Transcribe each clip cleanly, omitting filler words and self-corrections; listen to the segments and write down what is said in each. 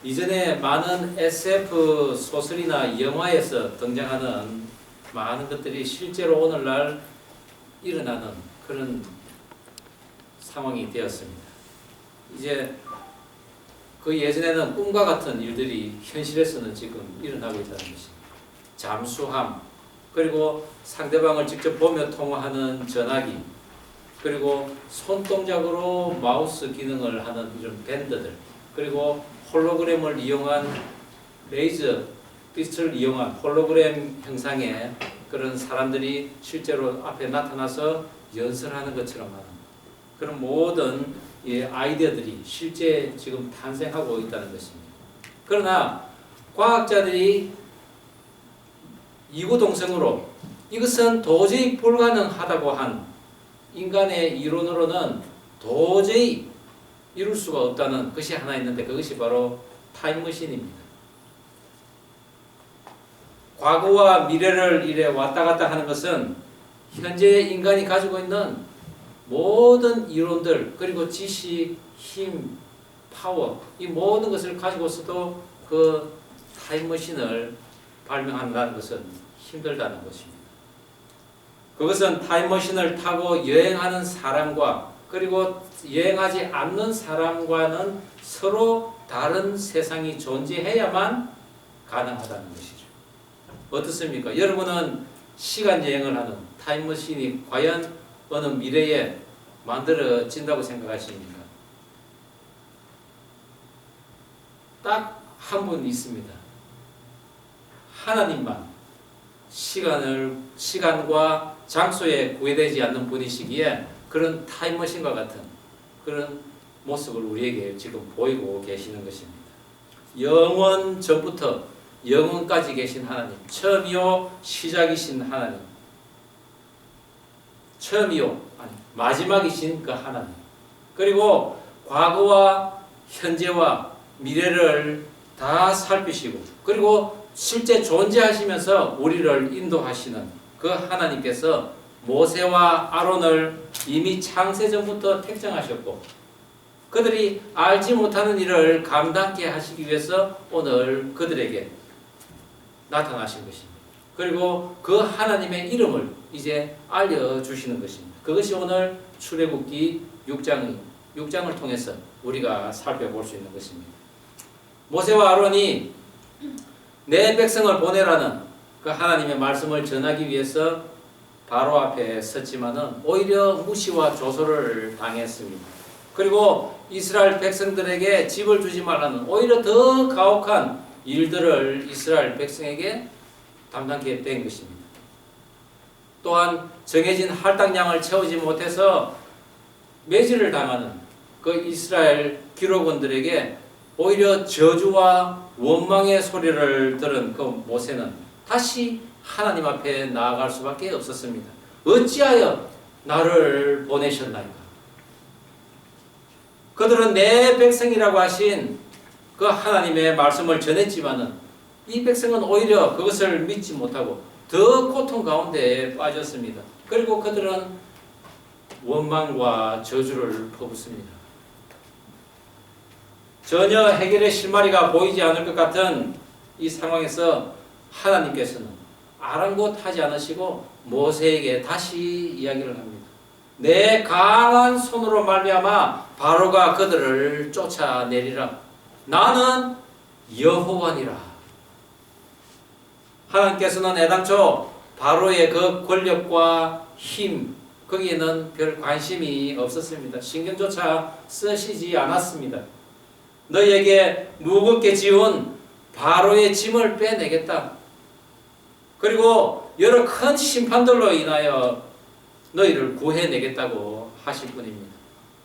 이전에 많은 SF 소설이나 영화에서 등장하는 많은 것들이 실제로 오늘날 일어나는 그런 상황이 되었습니다. 이제 그 예전에는 꿈과 같은 일들이 현실에서는 지금 일어나고 있다는 것입니다. 잠수함, 그리고 상대방을 직접 보며 통화하는 전화기, 그리고 손동작으로 마우스 기능을 하는 이런 밴드들, 그리고 홀로그램을 이용한 레이저 빛을 이용한 홀로그램 형상의 그런 사람들이 실제로 앞에 나타나서 연설하는 것처럼 하는 그런 모든 아이디어들이 실제 지금 탄생하고 있다는 것입니다. 그러나 과학자들이 이구동성으로 이것은 도저히 불가능하다고 한 인간의 이론으로는 도저히 이룰 수가 없다는 것이 하나 있는데 그것이 바로 타임머신입니다. 과거와 미래를 이래 왔다 갔다 하는 것은 현재 인간이 가지고 있는 모든 이론들, 그리고 지식, 힘, 파워, 이 모든 것을 가지고서도 그 타임머신을 발명한다는 것은 힘들다는 것입니다. 그것은 타임머신을 타고 여행하는 사람과 그리고 여행하지 않는 사람과는 서로 다른 세상이 존재해야만 가능하다는 것이죠. 어떻습니까? 여러분은 시간 여행을 하는 타임머신이 과연 어느 미래에 만들어진다고 생각하십니까? 딱 한 분 있습니다. 하나님만 시간과 장소에 구애되지 않는 분이시기에 그런 타임머신과 같은 그런 모습을 우리에게 지금 보이고 계시는 것입니다. 영원 전부터 영원까지 계신 하나님, 처음이요 시작이신 하나님, 처음이요 마지막이신 그 하나님, 그리고 과거와 현재와 미래를 다 살피시고 그리고 실제 존재하시면서 우리를 인도하시는 그 하나님께서 모세와 아론을 이미 창세전부터 택정하셨고 그들이 알지 못하는 일을 감당케 하시기 위해서 오늘 그들에게 나타나신 것입니다. 그리고 그 하나님의 이름을 이제 알려주시는 것입니다. 그것이 오늘 출애굽기 6장을 통해서 우리가 살펴볼 수 있는 것입니다. 모세와 아론이 내 백성을 보내라는 그 하나님의 말씀을 전하기 위해서 바로 앞에 섰지만은 오히려 무시와 조소를 당했습니다. 그리고 이스라엘 백성들에게 집을 주지 말라는 오히려 더 가혹한 일들을 이스라엘 백성에게 담당하게 된 것입니다. 또한 정해진 할당량을 채우지 못해서 매질을 당하는 그 이스라엘 기록원들에게 오히려 저주와 원망의 소리를 들은 그 모세는 다시 하나님 앞에 나아갈 수밖에 없었습니다. 어찌하여 나를 보내셨나이까? 그들은 내 백성이라고 하신 그 하나님의 말씀을 전했지만은 이 백성은 오히려 그것을 믿지 못하고 더 고통 가운데 빠졌습니다. 그리고 그들은 원망과 저주를 퍼붓습니다. 전혀 해결의 실마리가 보이지 않을 것 같은 이 상황에서 하나님께서는 아랑곳하지 않으시고 모세에게 다시 이야기를 합니다. 내 강한 손으로 말미암아 바로가 그들을 쫓아내리라. 나는 여호와니라. 하나님께서는 애당초 바로의 그 권력과 힘 거기에는 별 관심이 없었습니다. 신경조차 쓰시지 않았습니다. 너희에게 무겁게 지운 바로의 짐을 빼내겠다. 그리고 여러 큰 심판들로 인하여 너희를 구해내겠다고 하실 뿐입니다.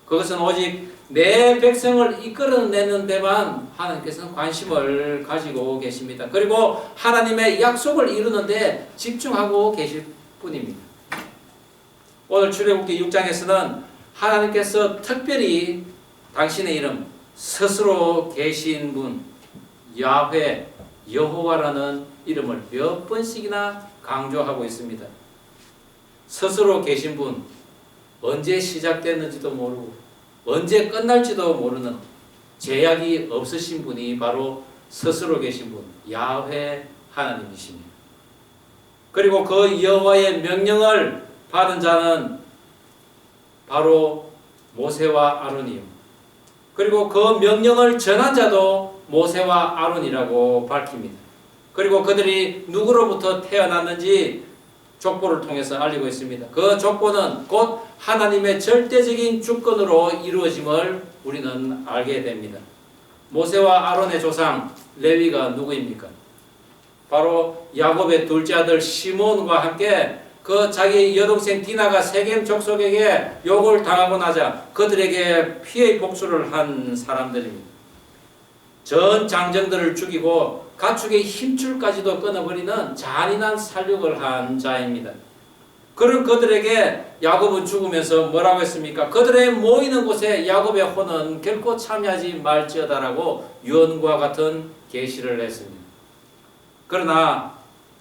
그것은 오직 내 백성을 이끌어내는 데만 하나님께서는 관심을 가지고 계십니다. 그리고 하나님의 약속을 이루는 데 집중하고 계실 뿐입니다. 오늘 출애굽기 6장에서는 하나님께서 특별히 당신의 이름 스스로 계신 분 야훼 여호와라는 이름을 몇 번씩이나 강조하고 있습니다. 스스로 계신 분, 언제 시작됐는지도 모르고 언제 끝날지도 모르는 제약이 없으신 분이 바로 스스로 계신 분 야훼 하나님이십니다. 그리고 그 여호와의 명령을 받은 자는 바로 모세와 아론이요. 그리고 그 명령을 전한 자도 모세와 아론이라고 밝힙니다. 그리고 그들이 누구로부터 태어났는지 족보를 통해서 알리고 있습니다. 그 족보는 곧 하나님의 절대적인 주권으로 이루어짐을 우리는 알게 됩니다. 모세와 아론의 조상 레위가 누구입니까? 바로 야곱의 둘째 아들 시몬과 함께 그 자기 여동생 디나가 세겜 족속에게 욕을 당하고 나자 그들에게 피해 복수를 한 사람들입니다. 전 장정들을 죽이고 가축의 힘줄까지도 끊어버리는 잔인한 살육을 한 자입니다. 그런 그들에게 야곱은 죽으면서 뭐라고 했습니까? 그들의 모이는 곳에 야곱의 혼은 결코 참여하지 말지어다라고 유언과 같은 계시를 했습니다. 그러나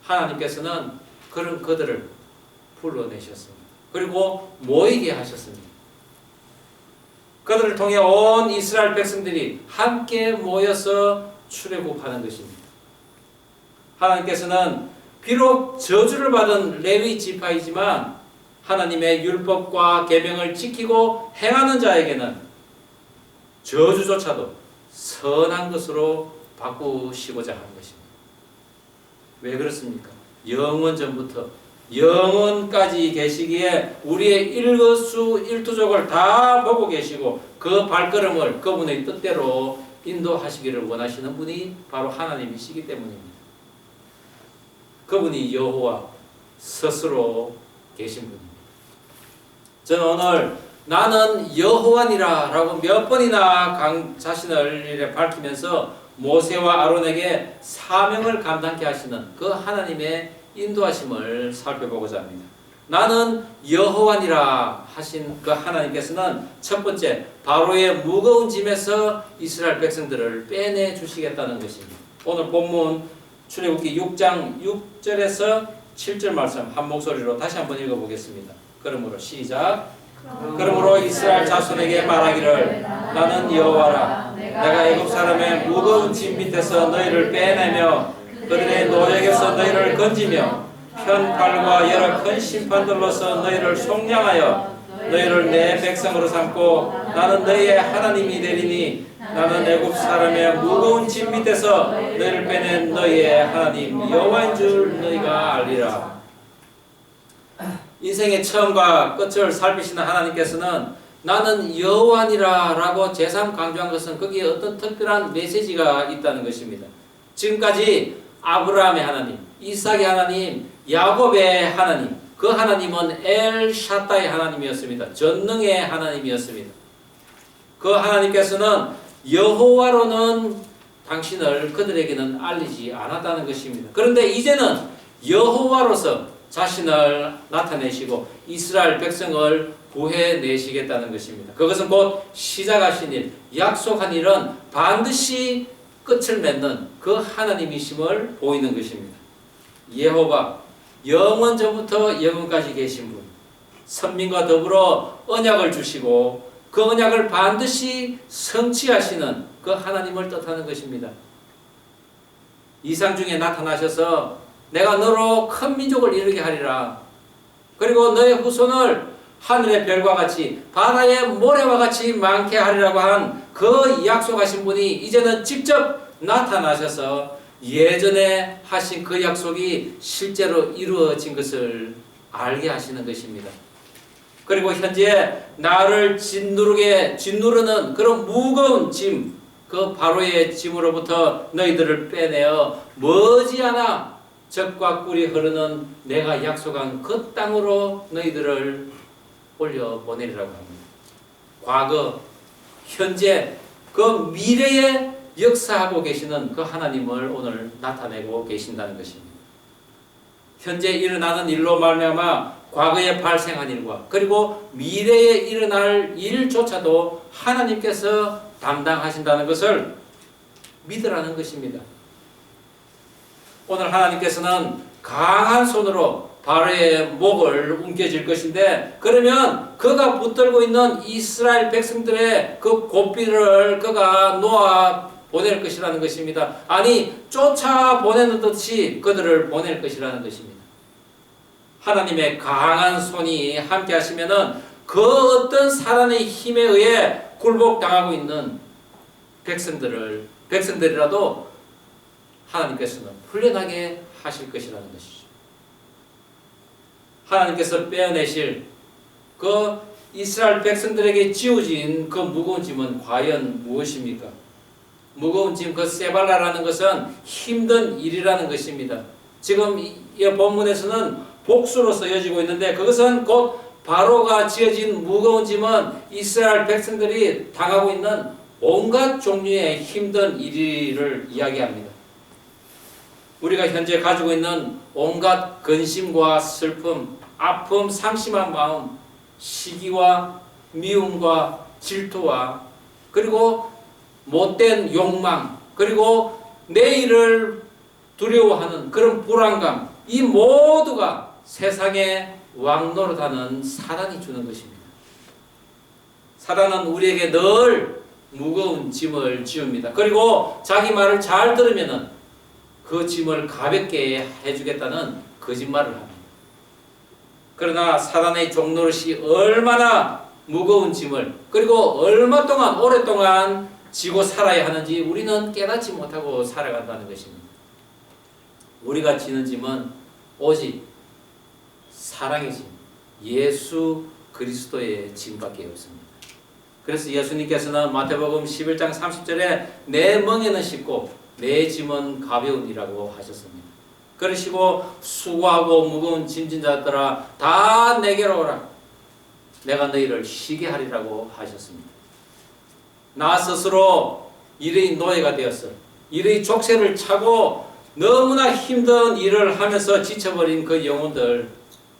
하나님께서는 그런 그들을 불러내셨습니다. 그리고 모이게 하셨습니다. 그들을 통해 온 이스라엘 백성들이 함께 모여서 출애굽하는 것입니다. 하나님께서는 비록 저주를 받은 레위 지파이지만 하나님의 율법과 계명을 지키고 행하는 자에게는 저주조차도 선한 것으로 바꾸시고자 하는 것입니다. 왜 그렇습니까? 영원 전부터 영원까지 계시기에 우리의 일거수일투족을 다 보고 계시고 그 발걸음을 그분의 뜻대로 인도하시기를 원하시는 분이 바로 하나님이시기 때문입니다. 그분이 여호와 스스로 계신 분입니다. 저는 오늘 나는 여호와니라 라고 몇 번이나 자신을 밝히면서 모세와 아론에게 사명을 감당케 하시는 그 하나님의 인도하심을 살펴보고자 합니다. 나는 여호와니라 하신 그 하나님께서는 첫 번째 바로의 무거운 짐에서 이스라엘 백성들을 빼내 주시겠다는 것입니다. 오늘 본문 출애굽기 6장 6절에서 7절 말씀 한 목소리로 다시 한번 읽어보겠습니다. 그러므로 시작. 그러므로 이스라엘 자손에게 말하기를 나는 여호와라. 내가 애굽 사람의 무거운 짐 밑에서 너희를 빼내며 그들의 노역에서 너희를 건지며 편팔과 여러 큰 심판들로서 너희를 속량하여 너희를 내 백성으로 삼고 나는 너희의 하나님이 되리니 나는 애굽 사람의 무거운 짐 밑에서 너희를 빼낸 너희의 하나님 여호와인 줄 너희가 알리라. 인생의 처음과 끝을 살피시는 하나님께서는 나는 여호와니라 라고 재삼 강조한 것은 거기에 어떤 특별한 메시지가 있다는 것입니다. 지금까지 아브라함의 하나님, 이삭의 하나님, 야곱의 하나님, 그 하나님은 엘 샤다의 하나님이었습니다. 전능의 하나님이었습니다. 그 하나님께서는 여호와로는 당신을 그들에게는 알리지 않았다는 것입니다. 그런데 이제는 여호와로서 자신을 나타내시고 이스라엘 백성을 구해내시겠다는 것입니다. 그것은 곧 시작하신 일, 약속한 일은 반드시 끝을 맺는 그 하나님이심을 보이는 것입니다. 여호와, 영원 전부터 영원까지 계신 분, 선민과 더불어 언약을 주시고 그 언약을 반드시 성취하시는 그 하나님을 뜻하는 것입니다. 이상 중에 나타나셔서 내가 너로 큰 민족을 이루게 하리라. 그리고 너의 후손을 하늘의 별과 같이 바다의 모래와 같이 많게 하리라고 한 그 약속하신 분이 이제는 직접 나타나셔서 예전에 하신 그 약속이 실제로 이루어진 것을 알게 하시는 것입니다. 그리고 현재 나를 짓누르는 그런 무거운 짐, 그 바로의 짐으로부터 너희들을 빼내어 머지않아 젖과 꿀이 흐르는 내가 약속한 그 땅으로 너희들을 올려보내리라고 합니다. 과거, 현재, 그 미래에 역사하고 계시는 그 하나님을 오늘 나타내고 계신다는 것입니다. 현재 일어나는 일로 말미암아 과거에 발생한 일과 그리고 미래에 일어날 일조차도 하나님께서 담당하신다는 것을 믿으라는 것입니다. 오늘 하나님께서는 강한 손으로 바로의 목을 움켜쥘 것인데, 그러면 그가 붙들고 있는 이스라엘 백성들의 그 고삐를 그가 놓아 보낼 것이라는 것입니다. 아니, 쫓아 보내는 듯이 그들을 보낼 것이라는 것입니다. 하나님의 강한 손이 함께 하시면은 그 어떤 사단의 힘에 의해 굴복당하고 있는 백성들이라도 하나님께서는 풀려나게 하실 것이라는 것이죠. 하나님께서 빼어내실 그 이스라엘 백성들에게 지어진 그 무거운 짐은 과연 무엇입니까? 무거운 짐, 그 세발라라는 것은 힘든 일이라는 것입니다. 지금 이 본문에서는 복수로 쓰여지고 있는데, 그것은 곧 바로가 지어진 무거운 짐은 이스라엘 백성들이 당하고 있는 온갖 종류의 힘든 일을 이야기합니다. 우리가 현재 가지고 있는 온갖 근심과 슬픔, 아픔, 상심한 마음, 시기와 미움과 질투와 그리고 못된 욕망, 그리고 내일을 두려워하는 그런 불안감, 이 모두가 세상의 왕노릇하는 사단이 주는 것입니다. 사단은 우리에게 늘 무거운 짐을 지웁니다. 그리고 자기 말을 잘 들으면은 그 짐을 가볍게 해주겠다는 거짓말을 합니다. 그러나 사단의 종노릇이 얼마나 무거운 짐을, 그리고 얼마 동안 오랫동안 지고 살아야 하는지 우리는 깨닫지 못하고 살아간다는 것입니다. 우리가 지는 짐은 오직 사랑의 짐, 예수 그리스도의 짐밖에 없습니다. 그래서 예수님께서는 마태복음 11장 30절에 내 멍에는 쉽고 내 짐은 가벼우니라고 하셨습니다. 그러시고 수고하고 무거운 짐진 자들아 다 내게로 오라, 내가 너희를 쉬게 하리라고 하셨습니다. 나 스스로 일의 노예가 되었어 일의 족쇄를 차고 너무나 힘든 일을 하면서 지쳐버린 그 영혼들,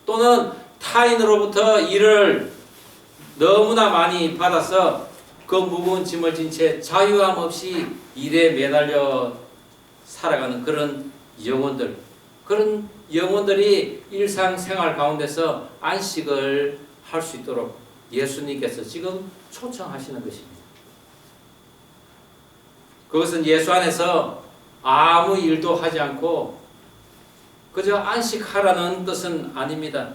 또는 타인으로부터 일을 너무나 많이 받아서 그 무거운 짐을 진 채 자유함 없이 일에 매달려 살아가는 그런 영혼들, 그런 영혼들이 일상생활 가운데서 안식을 할 수 있도록 예수님께서 지금 초청하시는 것입니다. 그것은 예수 안에서 아무 일도 하지 않고 그저 안식하라는 뜻은 아닙니다.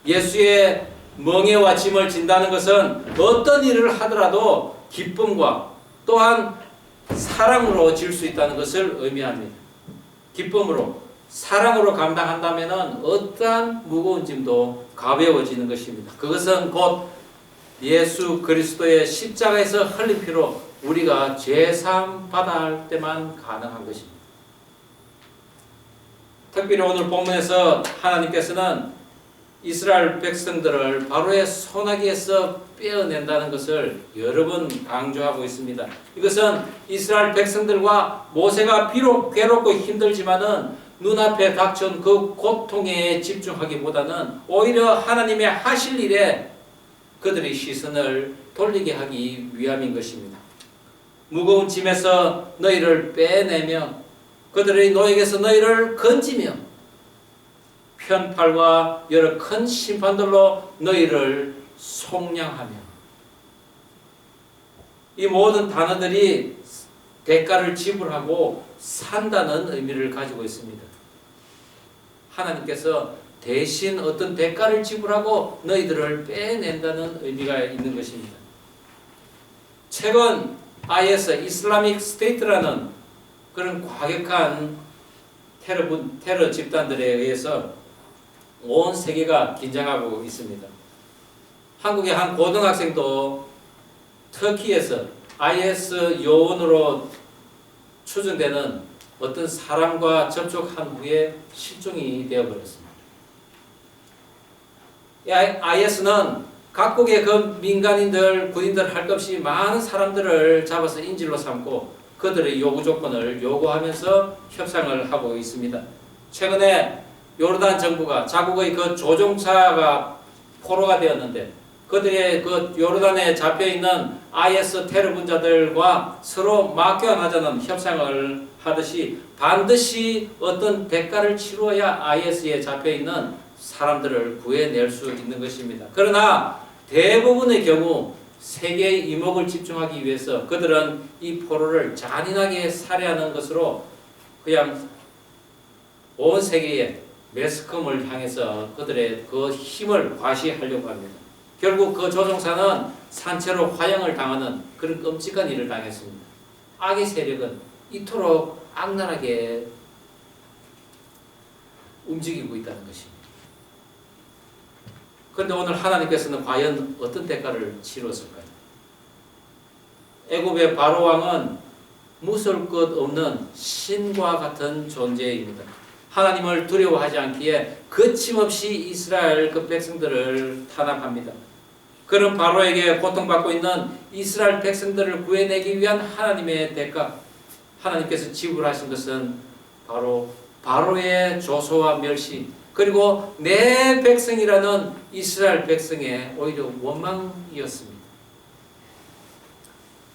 예수의 멍에와 짐을 진다는 것은 어떤 일을 하더라도 기쁨과 또한 사랑으로 질 수 있다는 것을 의미합니다. 기쁨으로, 사랑으로 감당한다면 어떠한 무거운 짐도 가벼워지는 것입니다. 그것은 곧 예수 그리스도의 십자가에서 흘린 피로 우리가 죄사함 받아야 할 때만 가능한 것입니다. 특별히 오늘 본문에서 하나님께서는 이스라엘 백성들을 바로의 손아귀에서 빼어낸다는 것을 여러 번 강조하고 있습니다. 이것은 이스라엘 백성들과 모세가 비록 괴롭고 힘들지만은 눈앞에 닥쳐온 그 고통에 집중하기보다는 오히려 하나님의 하실 일에 그들의 시선을 돌리게 하기 위함인 것입니다. 무거운 짐에서 너희를 빼내며 그들의 노예에게서 너희를 건지며 편팔과 여러 큰 심판들로 너희를 속량하며, 이 모든 단어들이 대가를 지불하고 산다는 의미를 가지고 있습니다. 하나님께서 대신 어떤 대가를 지불하고 너희들을 빼낸다는 의미가 있는 것입니다. 최근 IS, 이슬라믹 스테이트라는 그런 과격한 테러 집단들에 의해서 온 세계가 긴장하고 있습니다. 한국의 한 고등학생도 터키에서 IS 요원으로 추정되는 어떤 사람과 접촉한 후에 실종이 되어버렸습니다. IS는 각국의 그 민간인들, 군인들 할 것 없이 많은 사람들을 잡아서 인질로 삼고 그들의 요구 조건을 요구하면서 협상을 하고 있습니다. 최근에 요르단 정부가 자국의 그 조종사가 포로가 되었는데 그들의 그 요르단에 잡혀있는 IS 테러 분자들과 서로 맞교환하자는 협상을 하듯이 반드시 어떤 대가를 치루어야 IS에 잡혀있는 사람들을 구해낼 수 있는 것입니다. 그러나 대부분의 경우 세계의 이목을 집중하기 위해서 그들은 이 포로를 잔인하게 살해하는 것으로 그냥 온 세계에 매스컴을 향해서 그들의 그 힘을 과시하려고 합니다. 결국 그 조종사는 산채로 화형을 당하는 그런 끔찍한 일을 당했습니다. 악의 세력은 이토록 악랄하게 움직이고 있다는 것입니다. 그런데 오늘 하나님께서는 과연 어떤 대가를 치렀을까요? 애굽의 바로 왕은 무서울 것 없는 신과 같은 존재입니다. 하나님을 두려워하지 않기에 거침없이 이스라엘 그 백성들을 탄압합니다. 그런 바로에게 고통받고 있는 이스라엘 백성들을 구해내기 위한 하나님의 대가, 하나님께서 지불하신 것은 바로 바로의 조소와 멸시, 그리고 내 백성이라는 이스라엘 백성의 오히려 원망이었습니다.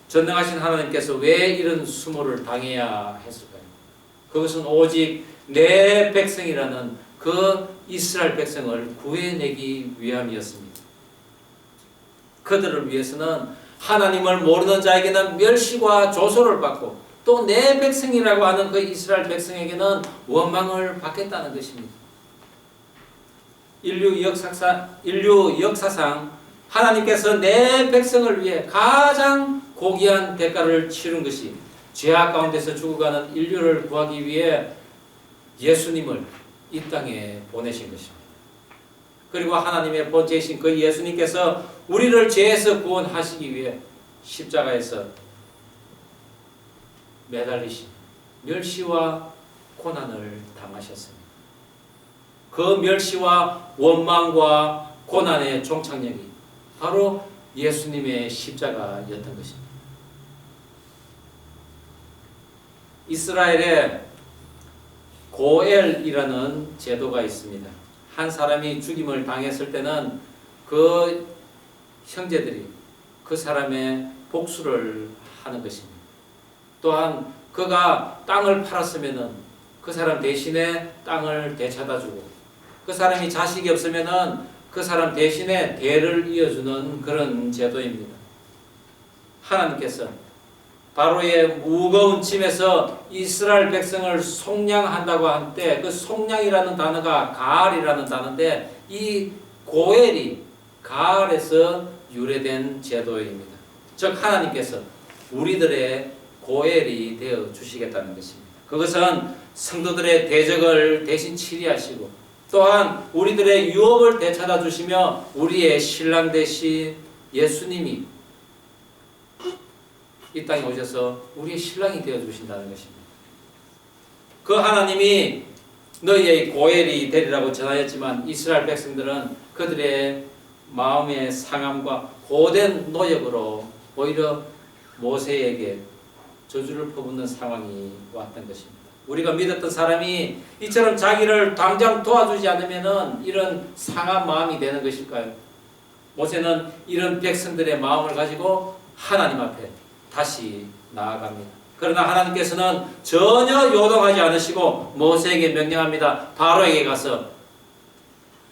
전능하신 하나님께서 왜 이런 수모를 당해야 했을까요? 그것은 오직 내 백성이라는 그 이스라엘 백성을 구해내기 위함이었습니다. 그들을 위해서는 하나님을 모르는 자에게는 멸시와 조소를 받고 또 내 백성이라고 하는 그 이스라엘 백성에게는 원망을 받겠다는 것입니다. 인류 역사상 하나님께서 내 백성을 위해 가장 고귀한 대가를 치른 것이 죄악 가운데서 죽어가는 인류를 구하기 위해 예수님을 이 땅에 보내신 것입니다. 그리고 하나님의 본체이신 그 예수님께서 우리를 죄에서 구원하시기 위해 십자가에서 매달리신 멸시와 고난을 당하셨습니다. 그 멸시와 원망과 고난의 종착역이 바로 예수님의 십자가였던 것입니다. 이스라엘에 고엘이라는 제도가 있습니다. 한 사람이 죽임을 당했을 때는 그 형제들이 그 사람의 복수를 하는 것입니다. 또한 그가 땅을 팔았으면은 그 사람 대신에 땅을 되찾아주고, 그 사람이 자식이 없으면은 그 사람 대신에 대를 이어주는 그런 제도입니다. 하나님께서 바로의 무거운 짐에서 이스라엘 백성을 속량한다고 할 때 그 속량이라는 단어가 가알이라는 단어인데, 이 고엘이 가알에서 유래된 제도입니다. 즉 하나님께서 우리들의 고엘이 되어 주시겠다는 것입니다. 그것은 성도들의 대적을 대신 치리하시고 또한 우리들의 유업을 되찾아 주시며 우리의 신랑 되신 예수님이 이 땅에 오셔서 우리의 신랑이 되어 주신다는 것입니다. 그 하나님이 너희의 고엘이 되리라고 전하였지만 이스라엘 백성들은 그들의 마음의 상함과 고된 노력으로 오히려 모세에게 저주를 퍼붓는 상황이 왔던 것입니다. 우리가 믿었던 사람이 이처럼 자기를 당장 도와주지 않으면 이런 상한 마음이 되는 것일까요? 모세는 이런 백성들의 마음을 가지고 하나님 앞에 다시 나아갑니다. 그러나 하나님께서는 전혀 요동하지 않으시고 모세에게 명령합니다. 바로에게 가서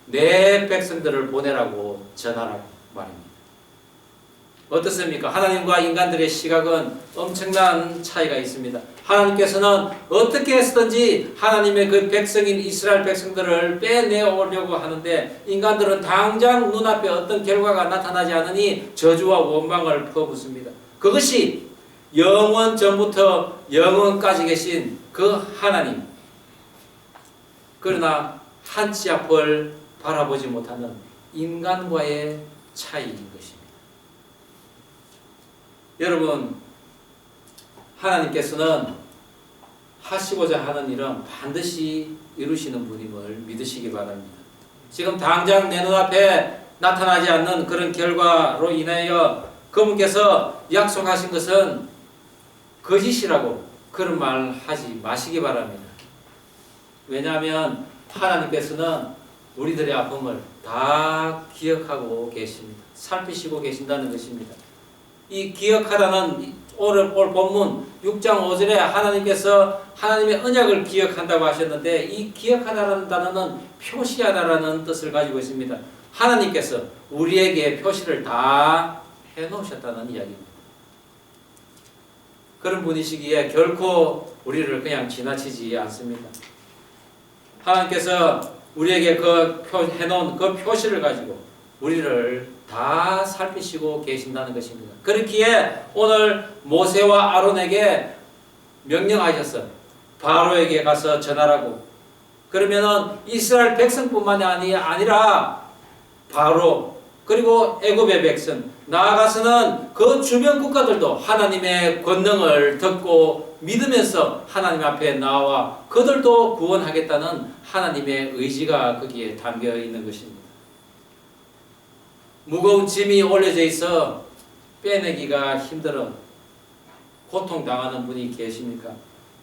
내 백성들을 보내라고 전하라고 말입니다. 어떻습니까? 하나님과 인간들의 시각은 엄청난 차이가 있습니다. 하나님께서는 어떻게 해서든지 하나님의 그 백성인 이스라엘 백성들을 빼내오려고 하는데 인간들은 당장 눈앞에 어떤 결과가 나타나지 않으니 저주와 원망을 퍼붓습니다. 그것이 영원 전부터 영원까지 계신 그 하나님, 그러나 한 치 앞을 바라보지 못하는 인간과의 차이인 것입니다. 여러분, 하나님께서는 하시고자 하는 일은 반드시 이루시는 분임을 믿으시기 바랍니다. 지금 당장 내 눈앞에 나타나지 않는 그런 결과로 인하여 그분께서 약속하신 것은 거짓이라고 그런 말 하지 마시기 바랍니다. 왜냐하면 하나님께서는 우리들의 아픔을 다 기억하고 계십니다. 살피시고 계신다는 것입니다. 이 기억하다는 오늘 본문 6장 5절에 하나님께서 하나님의 언약을 기억한다고 하셨는데 이 기억하다라는 단어는 표시하다라는 뜻을 가지고 있습니다. 하나님께서 우리에게 표시를 다 해놓으셨다는 이야기입니다. 그런 분이시기에 결코 우리를 그냥 지나치지 않습니다. 하나님께서 우리에게 해놓은 그 표시를 가지고 우리를 다 살피시고 계신다는 것입니다. 그렇기에 오늘 모세와 아론에게 명령하셨어. 바로에게 가서 전하라고. 그러면은 이스라엘 백성뿐만이 아니라 바로 그리고 애굽의 백성 나아가서는 그 주변 국가들도 하나님의 권능을 듣고 믿으면서 하나님 앞에 나와 그들도 구원하겠다는 하나님의 의지가 거기에 담겨 있는 것입니다. 무거운 짐이 올려져 있어 빼내기가 힘들어 고통당하는 분이 계십니까?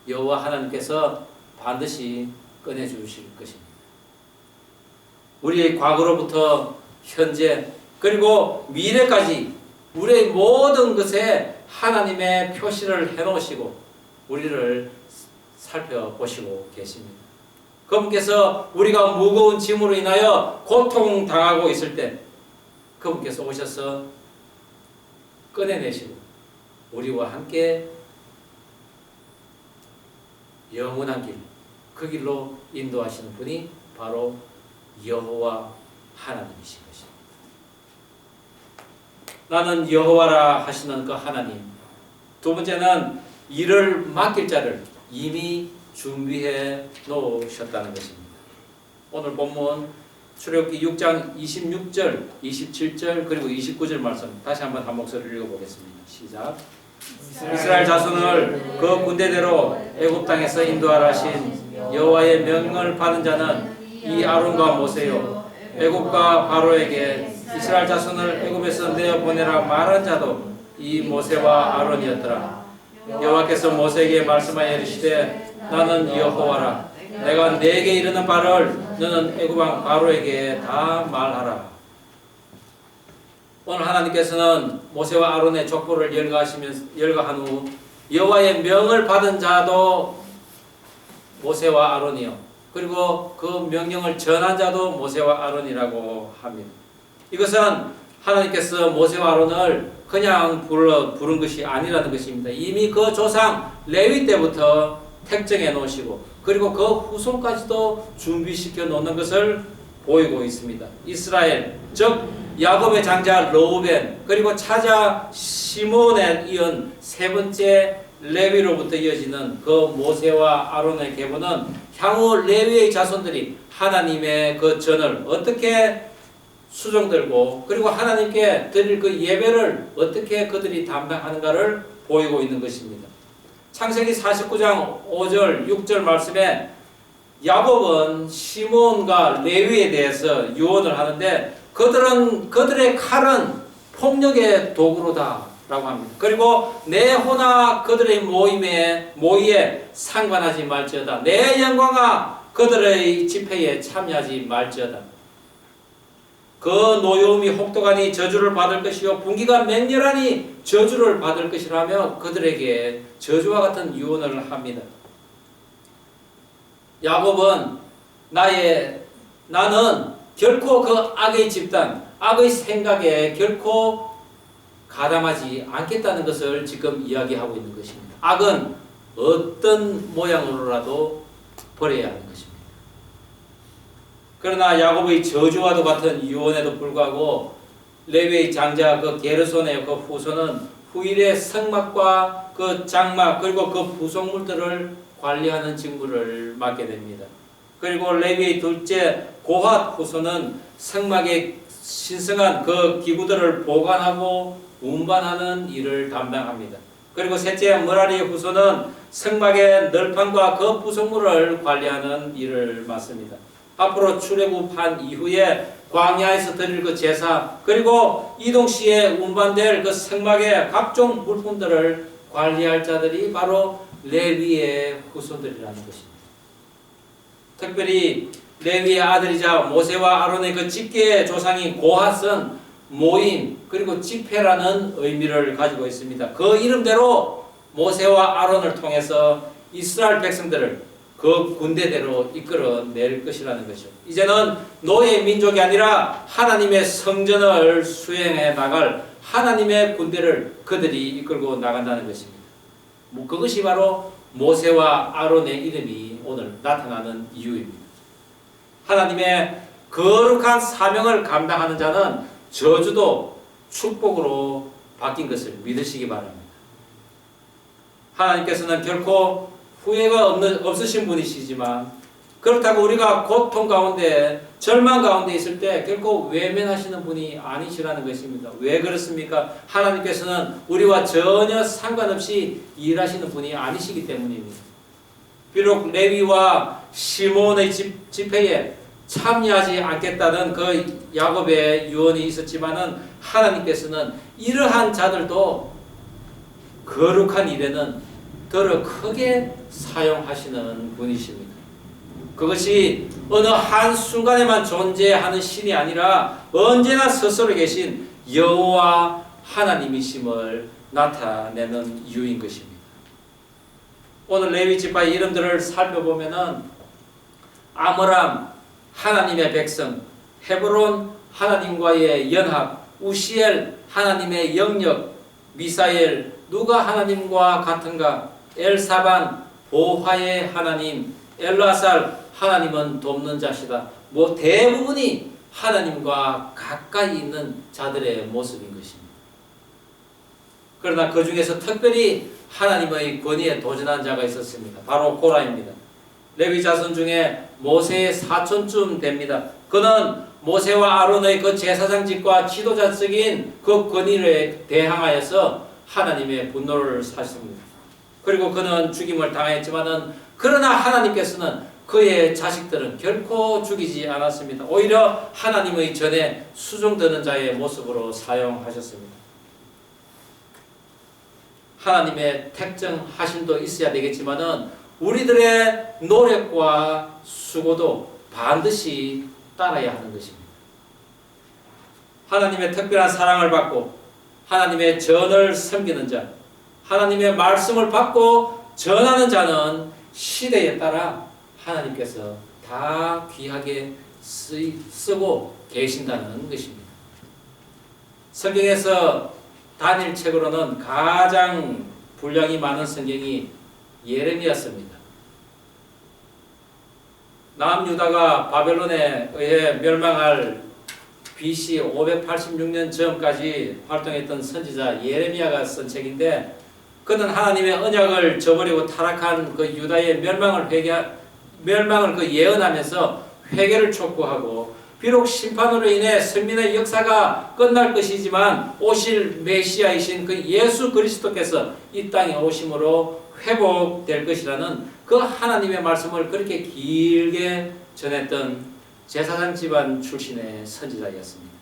여호와 하나님께서 반드시 꺼내주실 것입니다. 우리의 과거로부터 현재 그리고 미래까지 우리의 모든 것에 하나님의 표시를 해놓으시고 우리를 살펴보시고 계십니다. 그분께서 우리가 무거운 짐으로 인하여 고통당하고 있을 때 그분께서 오셔서 꺼내내시고 우리와 함께 영원한 길, 그 길로 인도하시는 분이 바로 여호와 하나님이신 것입니다. 나는 여호와라 하시는 그 하나님. 두 번째는 일을 맡길 자를 이미 준비해 놓으셨다는 것입니다. 오늘 본문 출애굽기 6장 26절, 27절 그리고 29절 말씀 다시 한번 한 목소리를 읽어보겠습니다. 시작. 이스라엘 자손을 그 군대대로 애굽 땅에서 인도하라 하신 여호와의 명령을 받은 자는 이 아론과 모세요. 애굽과 바로에게 이스라엘 자손을 애굽에서 내어 보내라 말한 자도 이 모세와 아론이었더라. 여호와께서 모세에게 말씀하여 이르시되 나는 여호와라. 내가 네게 이르는 바를 너는 애굽 왕 바로에게 다 말하라. 오늘 하나님께서는 모세와 아론의 족보를 열거한 후 여호와의 명을 받은 자도 모세와 아론이요. 그리고 그 명령을 전한 자도 모세와 아론이라고 합니다. 이것은 하나님께서 모세와 아론을 그냥 부른 것이 아니라는 것입니다. 이미 그 조상 레위 때부터 택정해 놓으시고 그리고 그 후손까지도 준비시켜 놓는 것을 보이고 있습니다. 이스라엘 즉 야곱의 장자 르우벤 그리고 차자 시몬에 이은 세 번째 레위로부터 이어지는 그 모세와 아론의 계보는 향후 레위의 자손들이 하나님의 그 전을 어떻게 수종들고 그리고 하나님께 드릴 그 예배를 어떻게 그들이 담당하는가를 보이고 있는 것입니다. 창세기 49장 5절 6절 말씀에 야곱은 시몬과 레위에 대해서 유언을 하는데 그들의 칼은 폭력의 도구로다 라고 합니다. 그리고 내 호나 그들의 모의에 상관하지 말지어다. 내 영광아 그들의 집회에 참여하지 말지어다. 그 노여움이 혹독하니 저주를 받을 것이요 분기가 맹렬하니 저주를 받을 것이라며 그들에게 저주와 같은 유언을 합니다. 야곱은 나는 결코 그 악의 집단, 악의 생각에 결코 가담하지 않겠다는 것을 지금 이야기하고 있는 것입니다. 악은 어떤 모양으로라도 버려야 하는 것입니다. 그러나 야곱의 저주와도 같은 유언에도 불구하고 레위의 장자 그 게르손의 그 후손은 후일의 성막과 그 장막 그리고 그 부속물들을 관리하는 직무를 맡게 됩니다. 그리고 레위의 둘째 고핫 후손은 성막의 신성한 그 기구들을 보관하고 운반하는 일을 담당합니다. 그리고 셋째 머라리 후손은 성막의 널판과 그 부속물을 관리하는 일을 맡습니다. 앞으로 출애굽한 이후에 광야에서 드릴 그 제사 그리고 이동 시에 운반될 그 성막의 각종 물품들을 관리할 자들이 바로 레위의 후손들이라는 것입니다. 특별히 레위의 아들이자 모세와 아론의 그 직계의 조상인 고핫은 모임 그리고 집회라는 의미를 가지고 있습니다. 그 이름대로 모세와 아론을 통해서 이스라엘 백성들을 그 군대대로 이끌어낼 것이라는 것이죠. 이제는 노예 민족이 아니라 하나님의 성전을 수행해 나갈 하나님의 군대를 그들이 이끌고 나간다는 것입니다. 그것이 바로 모세와 아론의 이름이 오늘 나타나는 이유입니다. 하나님의 거룩한 사명을 감당하는 자는 저주도 축복으로 바뀐 것을 믿으시기 바랍니다. 하나님께서는 결코 후회가 없으신 분이시지만 그렇다고 우리가 고통 가운데 절망 가운데 있을 때 결코 외면하시는 분이 아니시라는 것입니다. 왜 그렇습니까? 하나님께서는 우리와 전혀 상관없이 일하시는 분이 아니시기 때문입니다. 비록 레위와 시몬의 집회에 참여하지 않겠다는 그 야곱의 유언이 있었지만은 하나님께서는 이러한 자들도 거룩한 일에는 더러 크게 사용하시는 분이십니다. 그것이 어느 한순간에만 존재하는 신이 아니라 언제나 스스로 계신 여호와 하나님이심을 나타내는 이유인 것입니다. 오늘 레위 지파의 이름들을 살펴보면은 아므람 하나님의 백성, 헤브론 하나님과의 연합, 우시엘 하나님의 영역, 미사엘 누가 하나님과 같은가, 엘사반 보화의 하나님, 엘라살 하나님은 돕는 자시다. 대부분이 하나님과 가까이 있는 자들의 모습인 것입니다. 그러나 그 중에서 특별히 하나님의 권위에 도전한 자가 있었습니다. 바로 고라입니다. 레위 자손 중에 모세의 사촌쯤 됩니다. 그는 모세와 아론의 그 제사장직과 지도자적인 그 권위에 대항하여서 하나님의 분노를 샀습니다. 그리고 그는 죽임을 당했지만은 그러나 하나님께서는 그의 자식들은 결코 죽이지 않았습니다. 오히려 하나님의 전에 수종드는 자의 모습으로 사용하셨습니다. 하나님의 택정하심도 있어야 되겠지만은 우리들의 노력과 수고도 반드시 따라야 하는 것입니다. 하나님의 특별한 사랑을 받고 하나님의 전을 섬기는 자, 하나님의 말씀을 받고 전하는 자는 시대에 따라 하나님께서 다 귀하게 쓰고 계신다는 것입니다. 성경에서 다니엘 책으로는 가장 분량이 많은 성경이 예레미야서입니다. 남유다가 바벨론에 의해 멸망할 BC 586년 전까지 활동했던 선지자 예레미야가 쓴 책인데 그는 하나님의 언약을 저버리고 타락한 그 유다의 멸망을 그 예언하면서 회개를 촉구하고 비록 심판으로 인해 선민의 역사가 끝날 것이지만 오실 메시아이신 그 예수 그리스도께서 이 땅에 오심으로 회복될 것이라는 그 하나님의 말씀을 그렇게 길게 전했던 제사장 집안 출신의 선지자였습니다.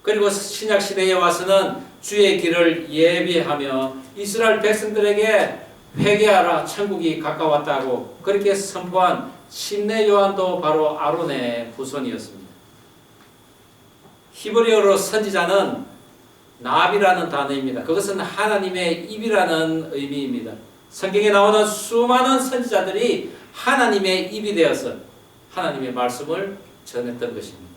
그리고 신약 시대에 와서는 주의 길을 예비하며 이스라엘 백성들에게 회개하라 천국이 가까웠다고 그렇게 선포한 침례 요한도 바로 아론의 후손이었습니다. 히브리어로 선지자는 나비라는 단어입니다. 그것은 하나님의 입이라는 의미입니다. 성경에 나오는 수많은 선지자들이 하나님의 입이 되어서 하나님의 말씀을 전했던 것입니다.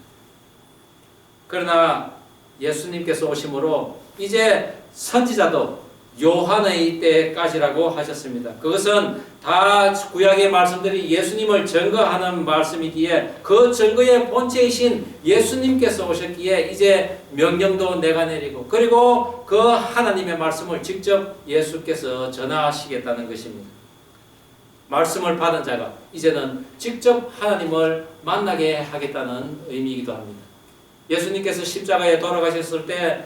그러나 예수님께서 오심으로 이제 선지자도 요한의 때까지라고 하셨습니다. 그것은 다 구약의 말씀들이 예수님을 증거하는 말씀이기에 그 증거의 본체이신 예수님께서 오셨기에 이제 명령도 내가 내리고 그리고 그 하나님의 말씀을 직접 예수께서 전하시겠다는 것입니다. 말씀을 받은 자가 이제는 직접 하나님을 만나게 하겠다는 의미이기도 합니다. 예수님께서 십자가에 돌아가셨을 때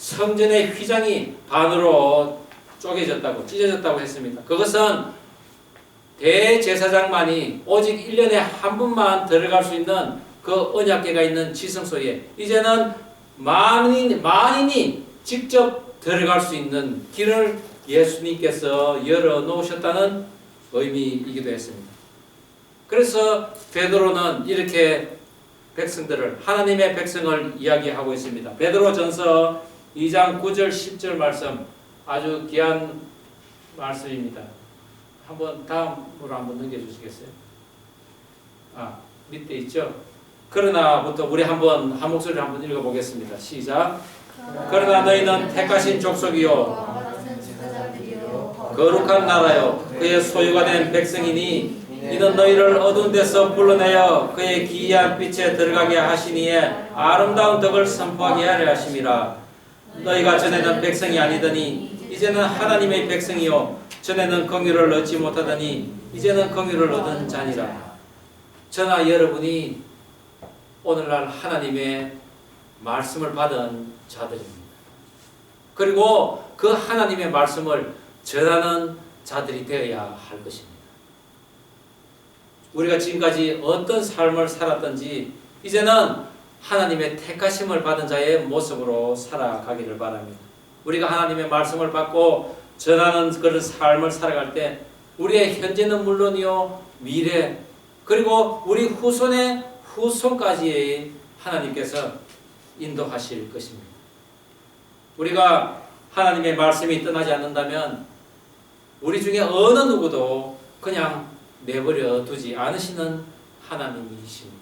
성전의 휘장이 반으로 쪼개졌다고 찢어졌다고 했습니다. 그것은 대제사장만이 오직 1년에 한 번만 들어갈 수 있는 그 언약궤가 있는 지성소에 이제는 만인이 직접 들어갈 수 있는 길을 예수님께서 열어놓으셨다는 의미이기도 했습니다. 그래서 베드로는 이렇게 백성들을, 하나님의 백성을 이야기하고 있습니다. 베드로전서 2장 9절 10절 말씀, 아주 귀한 말씀입니다. 한번 다음으로 한번 넘겨주시겠어요? 밑에 있죠? 그러나부터 우리 한번 한 목소리로 한번 읽어보겠습니다. 시작. 그러나 너희는 택하신 족속이요 거룩한 나라요 그의 소유가 된 백성이니 이는 너희를 어두운 데서 불러내어 그의 기이한 빛에 들어가게 하시니에 아름다운 덕을 선포하게 하려 하심이라. 너희가 전에는 백성이 아니더니 이제는 하나님의 백성이요 전에는 긍휼을 얻지 못하더니 이제는 긍휼을 얻은 자니라. 저나 여러분이 오늘날 하나님의 말씀을 받은 자들입니다. 그리고 그 하나님의 말씀을 전하는 자들이 되어야 할 것입니다. 우리가 지금까지 어떤 삶을 살았던지 이제는 하나님의 택하심을 받은 자의 모습으로 살아가기를 바랍니다. 우리가 하나님의 말씀을 받고 전하는 그런 삶을 살아갈 때 우리의 현재는 물론이요 미래 그리고 우리 후손의 후손까지 하나님께서 인도하실 것입니다. 우리가 하나님의 말씀이 떠나지 않는다면 우리 중에 어느 누구도 그냥 내버려 두지 않으시는 하나님이십니다.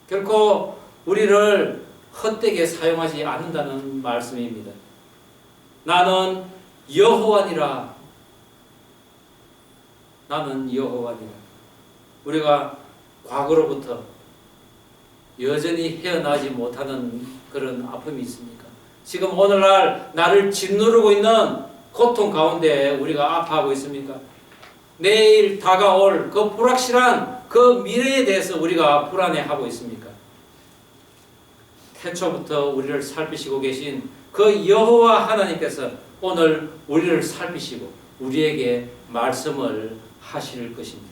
결코 우리를 헛되게 사용하지 않는다는 말씀입니다. 나는 여호와니라. 나는 여호와니라. 우리가 과거로부터 여전히 헤어나지 못하는 그런 아픔이 있습니까? 지금 오늘날 나를 짓누르고 있는 고통 가운데 우리가 아파하고 있습니까? 내일 다가올 그 불확실한 그 미래에 대해서 우리가 불안해하고 있습니까? 태초부터 우리를 살피시고 계신 그 여호와 하나님께서 오늘 우리를 살피시고 우리에게 말씀을 하실 것입니다.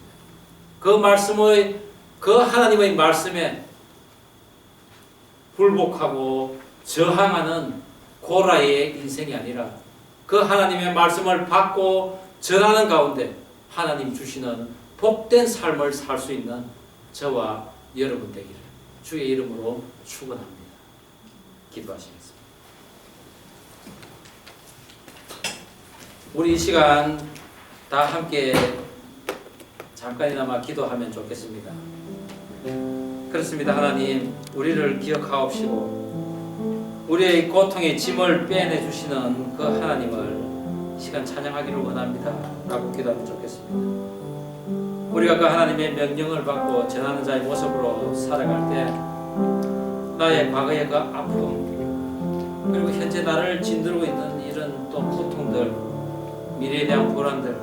그 하나님의 말씀에 불복하고 저항하는 고라의 인생이 아니라 그 하나님의 말씀을 받고 전하는 가운데 하나님 주시는 복된 삶을 살 수 있는 저와 여러분 되기를 주의 이름으로 축원합니다. 기도하시겠습니다. 우리 이 시간 다 함께 잠깐이나마 기도하면 좋겠습니다. 그렇습니다. 하나님, 우리를 기억하옵시고 우리의 고통의 짐을 빼내 주시는 그 하나님을 시간 찬양하기를 원합니다 라고 기도하면 좋겠습니다. 우리가 그 하나님의 명령을 받고 전하는 자의 모습으로 살아갈 때 나의 과거의 그 아픔 그리고 현재 나를 짓누르고 있는 이런 또 고통들, 미래에 대한 불안들,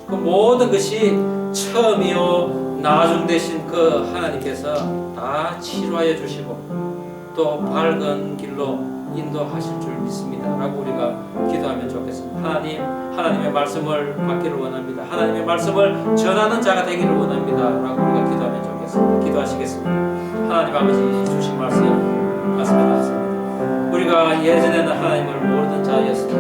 그 모든 것이 처음이요 나중 되신 그 하나님께서 다 치료하여 주시고 또 밝은 길로 인도하실 줄 믿습니다 라고 우리가 기도하면 좋겠습니다. 하나님, 하나님의 말씀을 받기를 원합니다. 하나님의 말씀을 전하는 자가 되기를 원합니다 라고 우리가 기도하면 좋겠습니다. 기도하시겠습니다. 하나님 아버지 주신 말씀 가슴에 닿습니다. 우리가 예전에는 하나님을 모르는 자였습니다.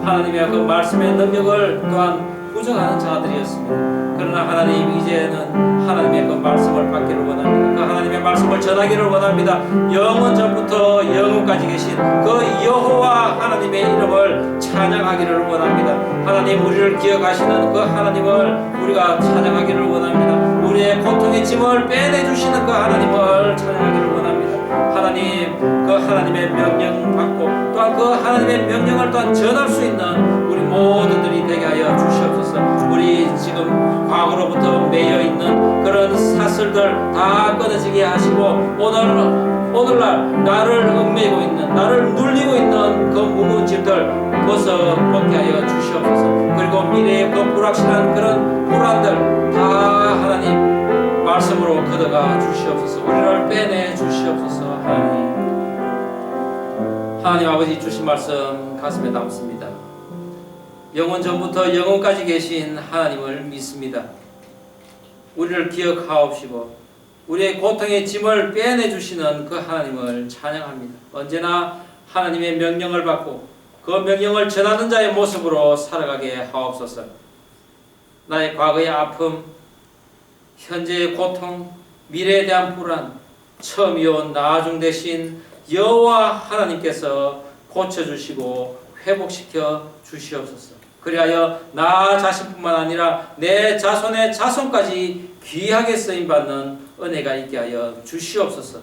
하나님의 그 말씀의 능력을 또한 부정하는 자들이었습니다. 그러나 하나님 이제는 하나님의 그 말씀을 받기를 원합니다. 그 하나님의 말씀을 전하기를 원합니다. 영원 전부터 영원까지 계신 그 여호와 하나님의 이름을 찬양하기를 원합니다. 하나님 우리를 기억하시는 그 하나님을 우리가 찬양하기를 원합니다. 우리의 고통의 짐을 빼내주시는 그 하나님을 찬양하기를 원합니다. 하나님 그 하나님의 명령 받고 또한 그 하나님의 명령을 또한 전할 수 있는 우리 모두들이 되게 하여 주시옵소서. 우리 지금 과거로부터 매여 있는 그런 사슬들 다 끊어지게 하시고 오늘날 나를 얽매이고 있는 나를 눌리고 있는 그 무거운 짐들 벗어 벗게 하여 주시옵소서. 그리고 미래의 그 불확실한 그런 불안들 다 하나님 말씀으로 걷어가 주시옵소서. 우리를 빼내 주시옵소서. 하나님 아버지 주신 말씀 가슴에 담습니다. 영원 전부터 영원까지 계신 하나님을 믿습니다. 우리를 기억하옵시고 우리의 고통의 짐을 빼내 주시는 그 하나님을 찬양합니다. 언제나 하나님의 명령을 받고 그 명령을 전하는 자의 모습으로 살아가게 하옵소서. 나의 과거의 아픔, 현재의 고통, 미래에 대한 불안, 처음이요 나중 되신 여호와 하나님께서 고쳐주시고 회복시켜 주시옵소서. 그리하여 나 자신뿐만 아니라 내 자손의 자손까지 귀하게 쓰임받는 은혜가 있게 하여 주시옵소서.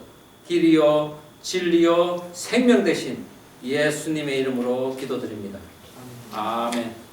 길이요 진리요 생명 되신 예수님의 이름으로 기도드립니다. 아멘.